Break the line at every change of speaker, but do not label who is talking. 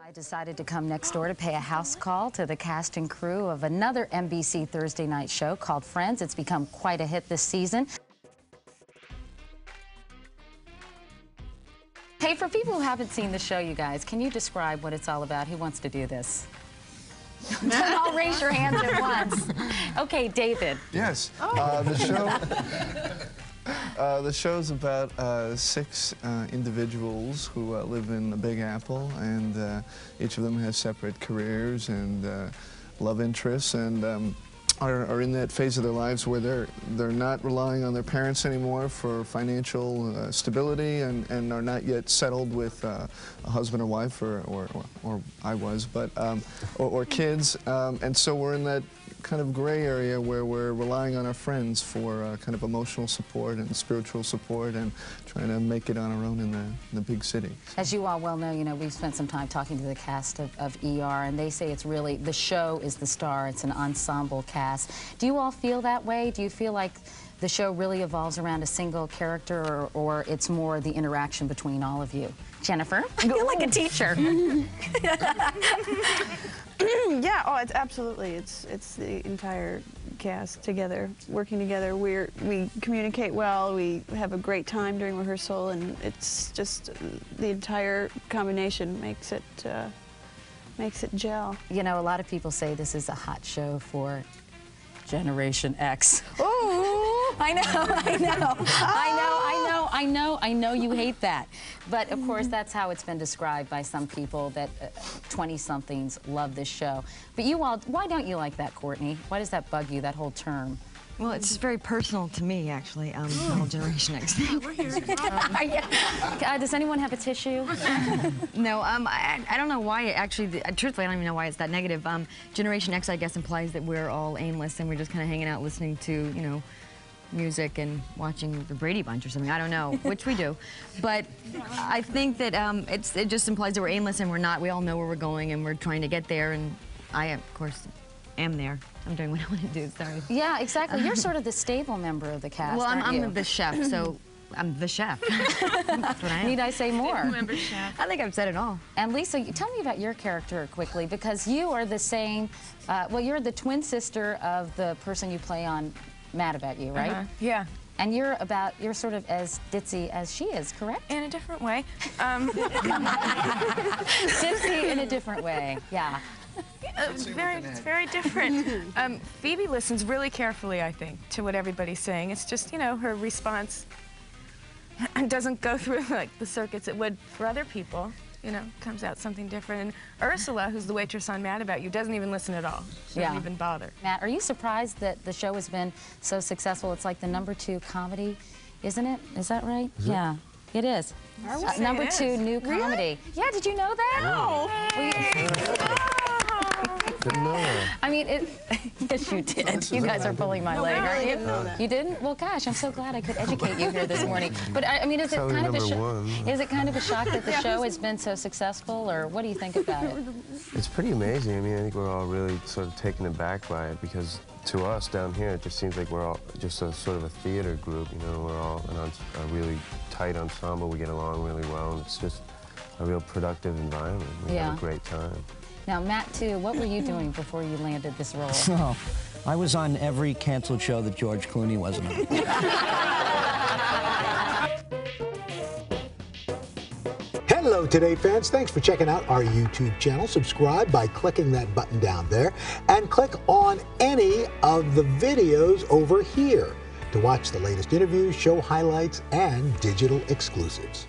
I decided to come next door to pay a house call to the cast and crew of another NBC Thursday night show called Friends. It's become quite a hit this season. Hey, for people who haven't seen the show, you guys, can you describe what it's all about? Who wants to do this? Don't all raise your hands at once. Okay, David.
Yes. The show's about 6 individuals who live in the Big Apple, and each of them has separate careers and love interests, and are in that phase of their lives where they're not relying on their parents anymore for financial stability, and are not yet settled with a husband or wife, or I was, but or kids, and so we're in that kind of gray area where we're relying on our friends for kind of emotional support and spiritual support, and trying to make it on our own in the big city.
As you all well know, we've spent some time talking to the cast of ER, and they say it's really, the show is the star. It's an ensemble cast. Do you all feel that way? Do you feel like the show really evolves around a single character, or it's more the interaction between all of you? Jennifer, I feel like a teacher.
Yeah, oh, it's absolutely. It's the entire cast together, working together. We communicate well. We have a great time during rehearsal, and it's just the entire combination makes it gel.
You know, a lot of people say this is a hot show for Generation X.
Oh,
I know you hate that. But of course, that's how it's been described by some people, that 20-somethings love this show. But you all, why don't you like that, Courtney? Why does that bug you, that whole term?
Well, it's just very personal to me, actually, the whole Generation X thing.
we're here.
Does anyone have a tissue?
No, I don't know why, actually, truthfully, I don't even know why it's that negative. Generation X, I guess, implies that we're all aimless and we're just kind of hanging out listening to, music and watching the Brady Bunch or something. I don't know, which we do. But I think that it just implies that we're aimless and we're not. We all know where we're going and we're trying to get there, and I, of course, am there. I'm doing what I want to do, sorry.
Yeah, exactly. You're sort of the stable member of the cast,
well,
aren't you?
I'm the chef, so I'm the chef. That's what I am.
Need I say more?
Member chef.
I think I've said it all.
And Lisa, tell me about your character quickly, because you are the same, well, you're the twin sister of the person you play on Mad About You, right?
Yeah.
And you're sort of as ditzy as she is, correct?
In a different way.
Ditzy in a different way, yeah.
It's very different. Phoebe listens really carefully, I think, to what everybody's saying. It's just, her response doesn't go through like the circuits it would for other people. Comes out something different. And Ursula, who's the waitress on Mad About You, doesn't even listen at all. She doesn't even bother.
Matt, are you surprised that the show has been so successful? It's like the #2 comedy, isn't it? Is that right? Yeah, it is. #2 new comedy.
Really?
Yeah, did you know that?
No.
Didn't know that.
I mean, yes, you did. You guys are pulling my leg, aren't you? You didn't? Well, gosh, I'm so glad I could educate you here this morning. But I mean, is it kind of a shock that the show has been so successful, or what do you think about it?
It's pretty amazing. I mean, I think we're all really sort of taken aback by it, because to us down here, it just seems like we're all just a sort of a theater group. We're all a really tight ensemble. We get along really well, and it's just a real productive environment. We have a great time.
Now, Matt, too, what were you doing before you landed this role?
Oh, I was on every canceled show that George Clooney wasn't on.
Hello, Today fans. Thanks for checking out our YouTube channel. Subscribe by clicking that button down there, and click on any of the videos over here to watch the latest interviews, show highlights, and digital exclusives.